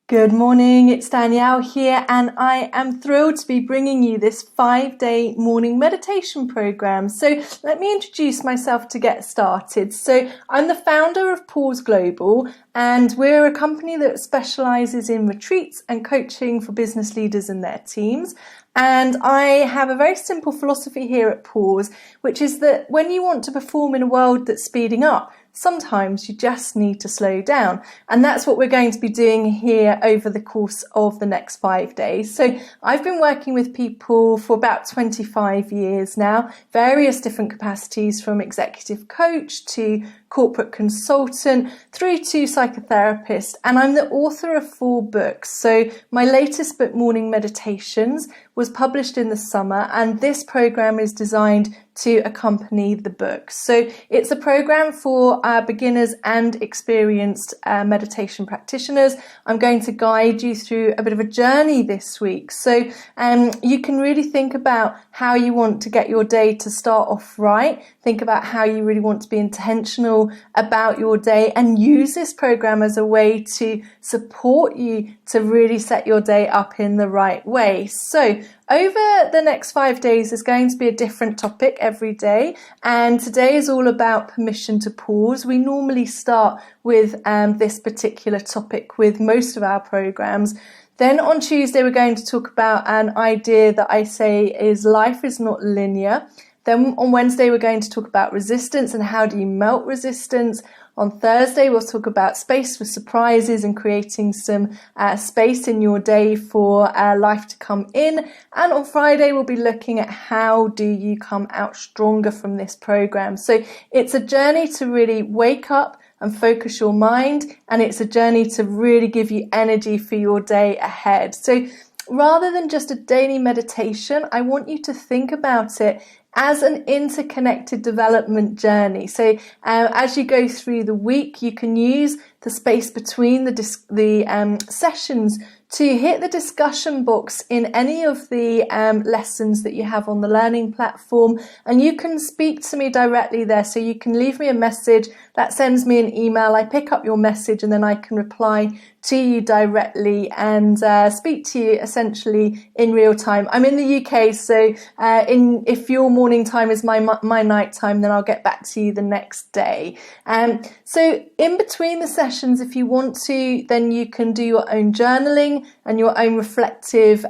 Good morning, it's Danielle here, and I am thrilled to be bringing you this 5-day morning meditation program. So let me introduce myself to get started. So I'm the founder of Pause Global, and we're a company that specializes in retreats and coaching for business leaders and their teams. And I have a very simple philosophy here at Pause, which is that when you want to perform in a world that's speeding up, sometimes you just need to slow down. And that's what we're going to be doing here over the course of the next 5 days. So I've been working with people for about 25 years now, various different capacities, from executive coach to corporate consultant through to psychotherapist. And I'm the author of 4 books. So my latest book, Morning Meditations, was published in the summer, and this program is designed to accompany the book. So it's a program for beginners and experienced meditation practitioners. I'm going to guide you through a bit of a journey this week. So you can really think about how you want to get your day to start off right. Think about how you really want to be intentional about your day, and use this program as a way to support you to really set your day up in the right way. So over the next 5 days, there's going to be a different topic every day, and today is all about permission to pause. We normally start with this particular topic with most of our programs. Then on Tuesday, we're going to talk about an idea that I say is life is not linear. Then on Wednesday, we're going to talk about resistance and how do you melt resistance. On Thursday, we'll talk about space for surprises and creating some space in your day for life to come in. And on Friday, we'll be looking at how do you come out stronger from this program. So it's a journey to really wake up and focus your mind, and it's a journey to really give you energy for your day ahead. So rather than just a daily meditation, I want you to think about it as an interconnected development journey. So as you go through the week, you can use the space between the sessions to hit the discussion box in any of the lessons that you have on the learning platform, and you can speak to me directly there. So you can leave me a message that sends me an email. I pick up your message and then I can reply to you directly and speak to you essentially in real time. I'm in the UK, so if your morning time is my night time, then I'll get back to you the next day. So in between the sessions, if you want to, then you can do your own journaling and your own reflective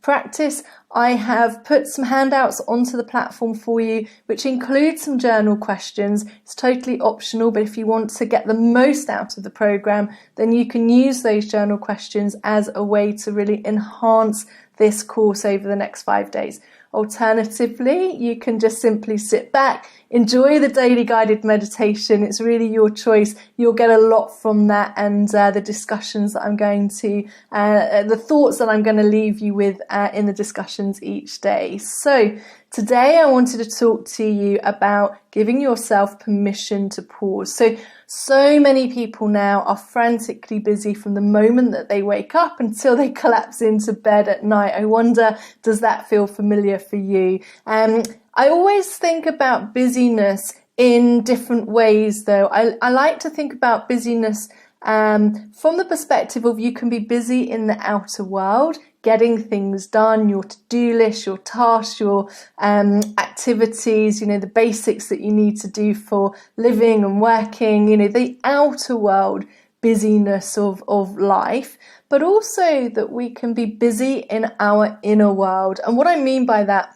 practice. I have put some handouts onto the platform for you, which include some journal questions. It's totally optional, but if you want to get the most out of the program, then you can use those journal questions as a way to really enhance this course over the next 5 days. Alternatively, you can just simply sit back, enjoy the daily guided meditation. It's really your choice. You'll get a lot from that, and the discussions that I'm going to, the thoughts that I'm going to leave you with in the discussions each day. So today I wanted to talk to you about giving yourself permission to pause. So many people now are frantically busy from the moment that they wake up until they collapse into bed at night. I wonder, does that feel familiar for you? I always think about busyness in different ways, though. I like to think about busyness from the perspective of you can be busy in the outer world, getting things done, your to-do list, your tasks, your activities, the basics that you need to do for living and working, the outer world busyness of life, but also that we can be busy in our inner world. And what I mean by that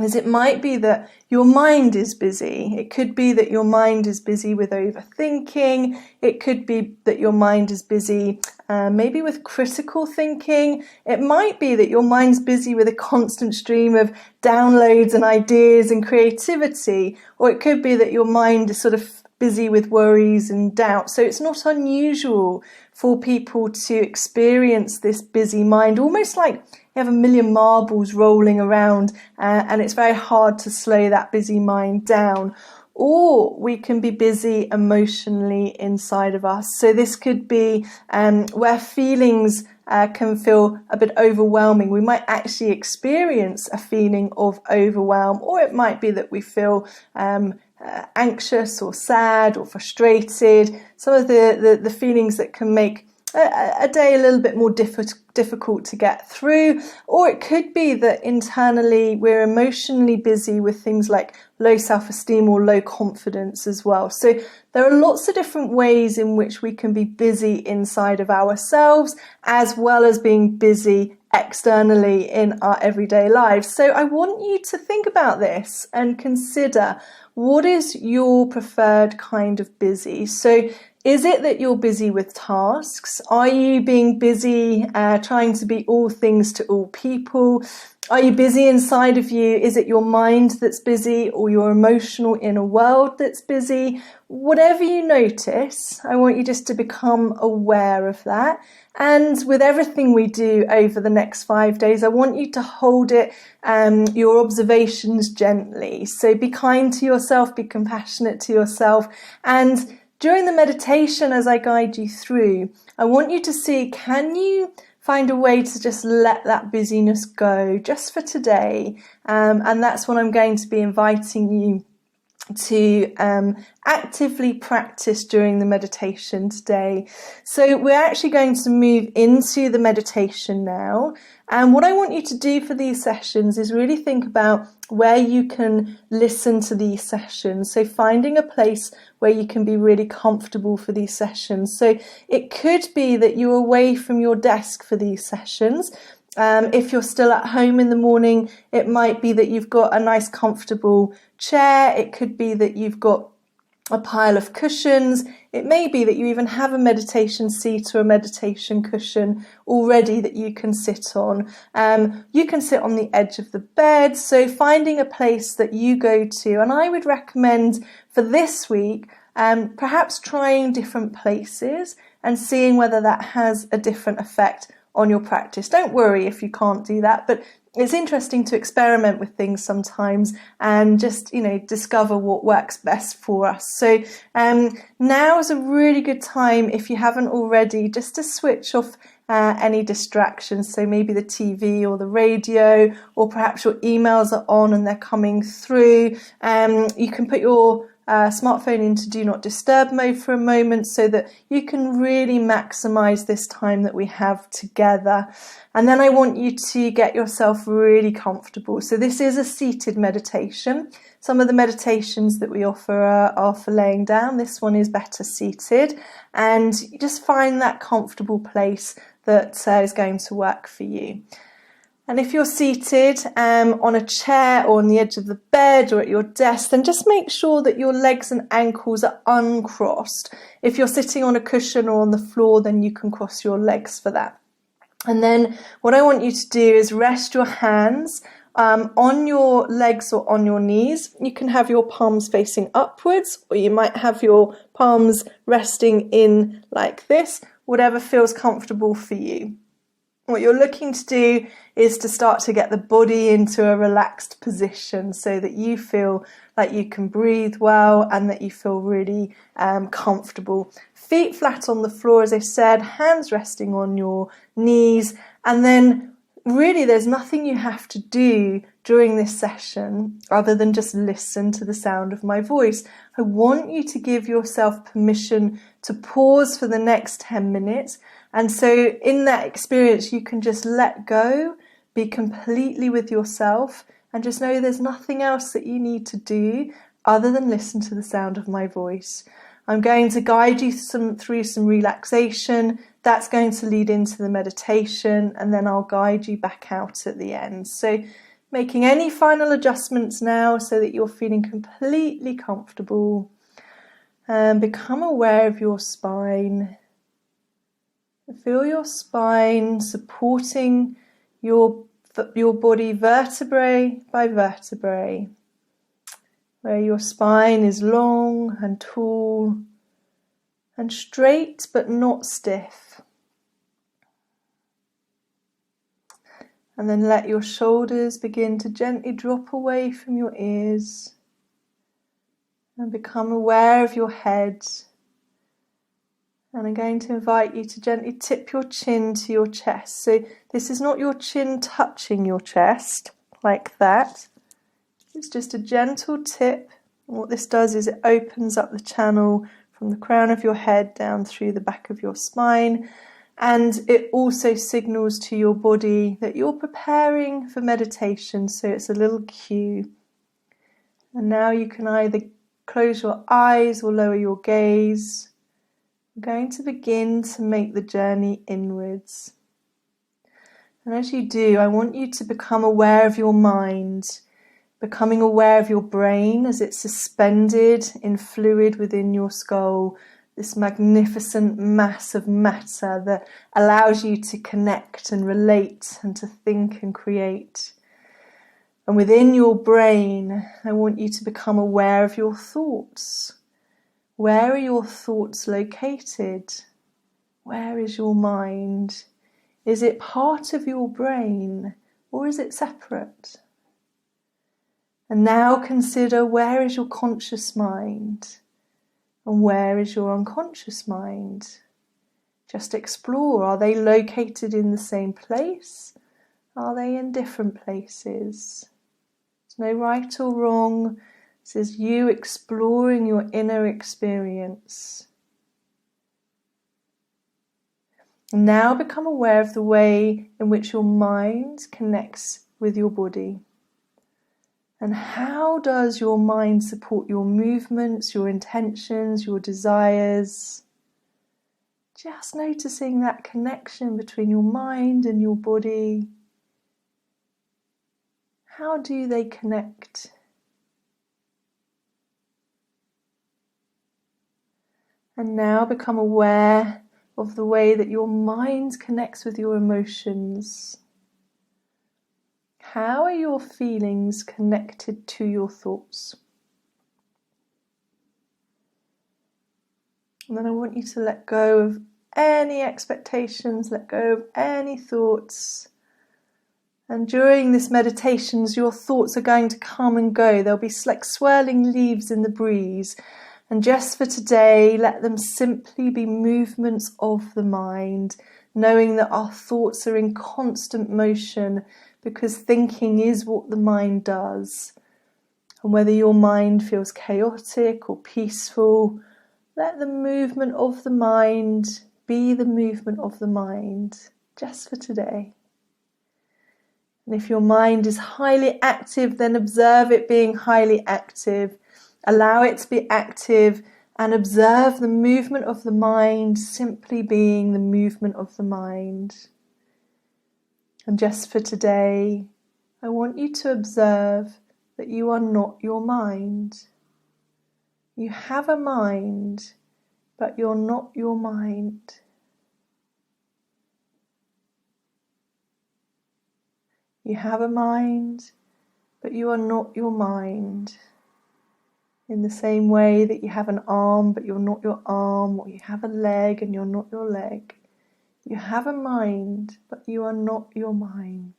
is it might be that your mind is busy. It could be that your mind is busy with overthinking. It could be that your mind is busy maybe with critical thinking. It might be that your mind's busy with a constant stream of downloads and ideas and creativity. Or it could be that your mind is sort of busy with worries and doubts. So it's not unusual for people to experience this busy mind, almost like you have a million marbles rolling around, and it's very hard to slow that busy mind down. Or we can be busy emotionally inside of us. So this could be where feelings can feel a bit overwhelming. We might actually experience a feeling of overwhelm, or it might be that we feel anxious or sad or frustrated. Some of the feelings that can make a day a little bit more difficult to get through, or it could be that internally we're emotionally busy with things like low self-esteem or low confidence as well. So there are lots of different ways in which we can be busy inside of ourselves as well as being busy externally in our everyday lives. So I want you to think about this and consider, what is your preferred kind of busy? So is it that you're busy with tasks? Are you being busy trying to be all things to all people? Are you busy inside of you? Is it your mind that's busy, or your emotional inner world that's busy? Whatever you notice, I want you just to become aware of that. And with everything we do over the next 5 days, I want you to hold it, your observations gently. So be kind to yourself, be compassionate to yourself. And during the meditation, as I guide you through, I want you to see, can you find a way to just let that busyness go just for today? And that's what I'm going to be inviting you to actively practice during the meditation today. So we're actually going to move into the meditation now. And what I want you to do for these sessions is really think about where you can listen to these sessions. So finding a place where you can be really comfortable for these sessions. So it could be that you're away from your desk for these sessions. If you're still at home in the morning, it might be that you've got a nice comfortable chair. It could be that you've got a pile of cushions. It may be that you even have a meditation seat or a meditation cushion already that you can sit on. You can sit on the edge of the bed. So finding a place that you go to. And I would recommend for this week, perhaps trying different places and seeing whether that has a different effect on your practice. Don't worry if you can't do that, but it's interesting to experiment with things sometimes and just, discover what works best for us. So now is a really good time, if you haven't already, just to switch off any distractions. So maybe the TV or the radio, or perhaps your emails are on and they're coming through. You can put your smartphone into do not disturb mode for a moment so that you can really maximize this time that we have together. And then I want you to get yourself really comfortable. So this is a seated meditation. Some of the meditations that we offer are for laying down. This one is better seated, and just find that comfortable place that is going to work for you. And if you're seated on a chair or on the edge of the bed or at your desk, then just make sure that your legs and ankles are uncrossed. If you're sitting on a cushion or on the floor, then you can cross your legs for that. And then what I want you to do is rest your hands on your legs or on your knees. You can have your palms facing upwards, or you might have your palms resting in like this, whatever feels comfortable for you. What you're looking to do is to start to get the body into a relaxed position so that you feel like you can breathe well and that you feel really comfortable. Feet flat on the floor, as I said, hands resting on your knees, and then really there's nothing you have to do during this session other than just listen to the sound of my voice. I want you to give yourself permission to pause for the next 10 minutes. And so in that experience, you can just let go, be completely with yourself, and just know there's nothing else that you need to do other than listen to the sound of my voice. I'm going to guide you through some relaxation. That's going to lead into the meditation, and then I'll guide you back out at the end. So making any final adjustments now so that you're feeling completely comfortable. And become aware of your spine. Feel your spine supporting your body vertebrae by vertebrae, where your spine is long and tall and straight but not stiff. And then let your shoulders begin to gently drop away from your ears and become aware of your head. And I'm going to invite you to gently tip your chin to your chest. So this is not your chin touching your chest like that. It's just a gentle tip. And what this does is it opens up the channel from the crown of your head down through the back of your spine. And it also signals to your body that you're preparing for meditation, so it's a little cue. And now you can either close your eyes or lower your gaze. We're going to begin to make the journey inwards. And as you do, I want you to become aware of your mind, becoming aware of your brain as it's suspended in fluid within your skull, this magnificent mass of matter that allows you to connect and relate and to think and create. And within your brain, I want you to become aware of your thoughts. Where are your thoughts located? Where is your mind? Is it part of your brain or is it separate? And now consider, where is your conscious mind and where is your unconscious mind? Just explore. Are they located in the same place? Are they in different places? There's no right or wrong. This is you exploring your inner experience. And now become aware of the way in which your mind connects with your body. And how does your mind support your movements, your intentions, your desires? Just noticing that connection between your mind and your body. How do they connect? And now become aware of the way that your mind connects with your emotions. How are your feelings connected to your thoughts? And then I want you to let go of any expectations, let go of any thoughts. And during this meditation, your thoughts are going to come and go. They'll be like swirling leaves in the breeze. And just for today, let them simply be movements of the mind, knowing that our thoughts are in constant motion, because thinking is what the mind does. And whether your mind feels chaotic or peaceful, let the movement of the mind be the movement of the mind, just for today. And if your mind is highly active, then observe it being highly active. Allow it to be active and observe the movement of the mind simply being the movement of the mind. And just for today, I want you to observe that you are not your mind. You have a mind, but you're not your mind. You have a mind, but you are not your mind. In the same way that you have an arm, but you're not your arm, or you have a leg and you're not your leg. You have a mind, but you are not your mind.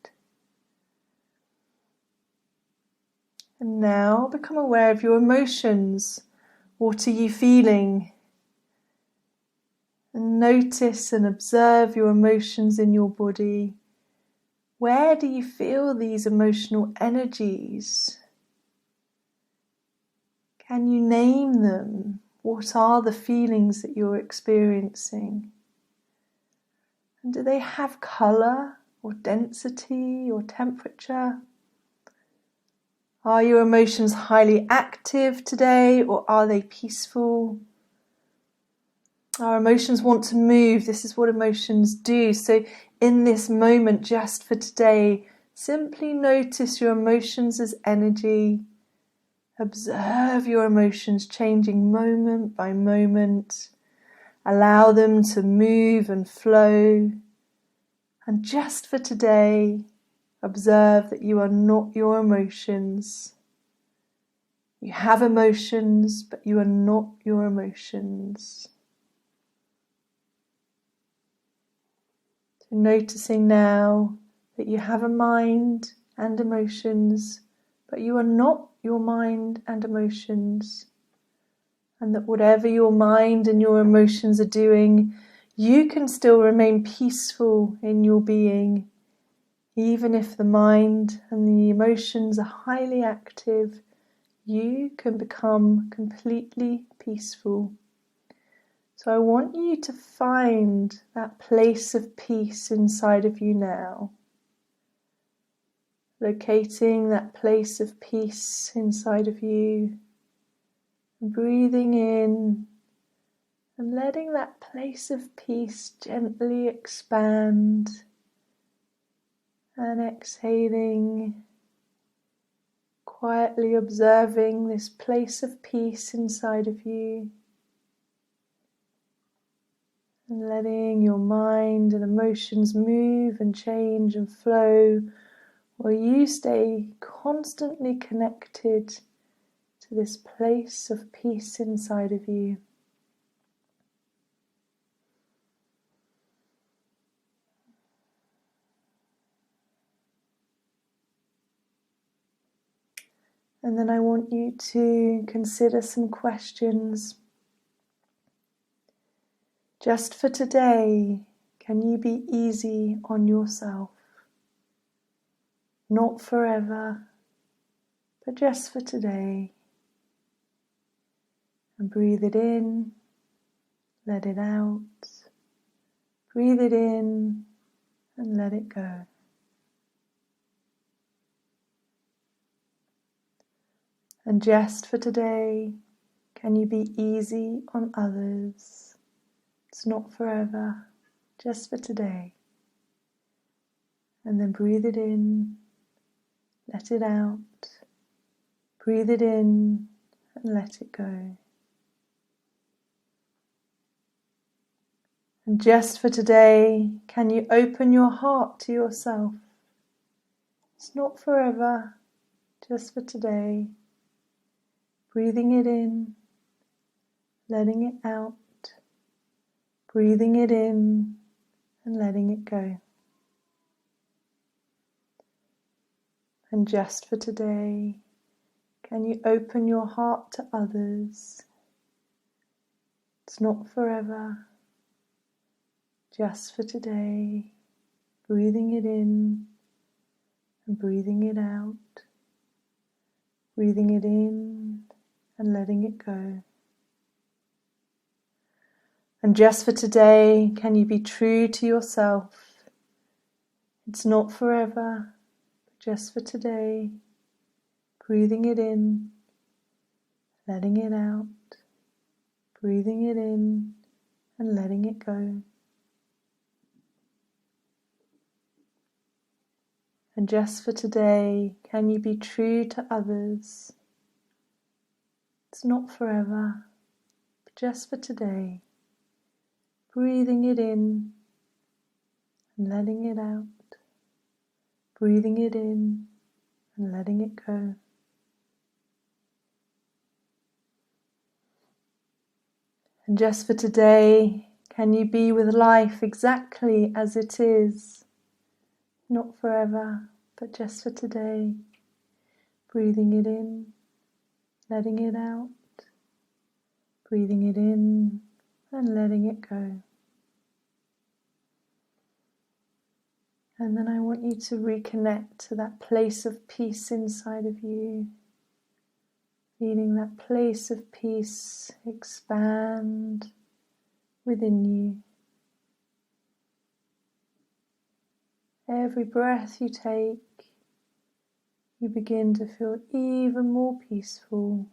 And now become aware of your emotions. What are you feeling? And notice and observe your emotions in your body. Where do you feel these emotional energies? Can you name them? What are the feelings that you're experiencing? And do they have colour or density or temperature? Are your emotions highly active today, or are they peaceful? Our emotions want to move. This is what emotions do. So in this moment, just for today, simply notice your emotions as energy. Observe your emotions changing moment by moment. Allow them to move and flow. And just for today, observe that you are not your emotions. You have emotions, but you are not your emotions. So noticing now that you have a mind and emotions, but you are not your mind and emotions. And that whatever your mind and your emotions are doing, you can still remain peaceful in your being, even if the mind and the emotions are highly active. You can become completely peaceful. So I want you to find that place of peace inside of you now. Locating that place of peace inside of you. Breathing in and letting that place of peace gently expand. And exhaling, quietly observing this place of peace inside of you. And letting your mind and emotions move and change and flow, while you stay constantly connected to this place of peace inside of you. And then I want you to consider some questions. Just for today, can you be easy on yourself? Not forever, but just for today. And breathe it in, let it out. Breathe it in and let it go. And just for today, can you be easy on others? It's not forever, just for today. And then breathe it in, let it out. Breathe it in and let it go. And just for today, can you open your heart to yourself? It's not forever, just for today. Breathing it in, letting it out. Breathing it in and letting it go. And just for today, can you open your heart to others? It's not forever, just for today. Breathing it in and breathing it out. Breathing it in and letting it go. And just for today, can you be true to yourself? It's not forever, but just for today. Breathing it in, letting it out. Breathing it in and letting it go. And just for today, can you be true to others? It's not forever, but just for today. Breathing it in and letting it out. Breathing it in and letting it go. And just for today, can you be with life exactly as it is? Not forever, but just for today. Breathing it in, letting it out. Breathing it in and letting it go. And then I want you to reconnect to that place of peace inside of you. Feeling that place of peace expand within you. Every breath you take, you begin to feel even more peaceful.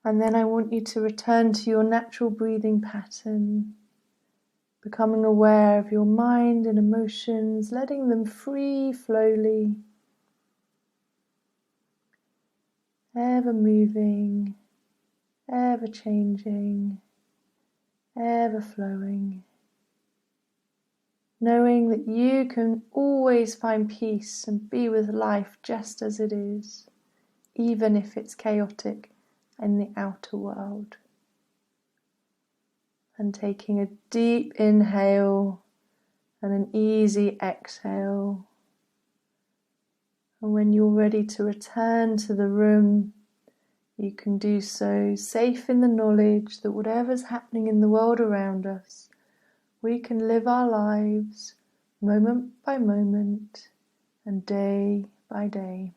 And then I want you to return to your natural breathing pattern, becoming aware of your mind and emotions, letting them free slowly, ever moving, ever changing, ever flowing. Knowing that you can always find peace and be with life just as it is, even if it's chaotic in the outer world. And taking a deep inhale and an easy exhale. And when you're ready to return to the room, you can do so safe in the knowledge that whatever's happening in the world around us, we can live our lives moment by moment and day by day.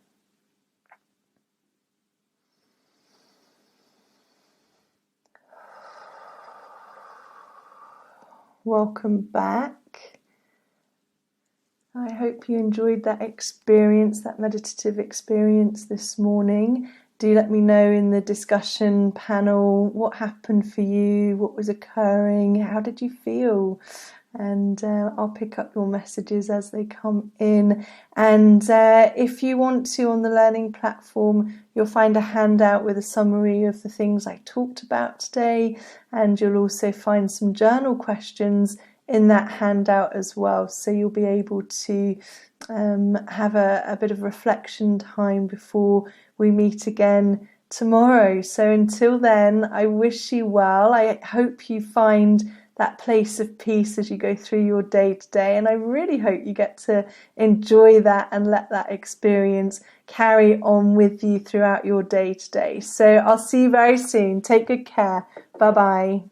welcome back. I hope you enjoyed that experience, that meditative experience this morning. Do let me know in the discussion panel what happened for you, what was occurring, how did you feel? And I'll pick up your messages as they come in. And if you want to, on the learning platform, you'll find a handout with a summary of the things I talked about today, and you'll also find some journal questions in that handout as well, so you'll be able to have a bit of reflection time before we meet again tomorrow. So until then, I wish you well. I hope you find that place of peace as you go through your day today, and I really hope you get to enjoy that and let that experience carry on with you throughout your day today. So I'll see you very soon. Take good care. Bye bye.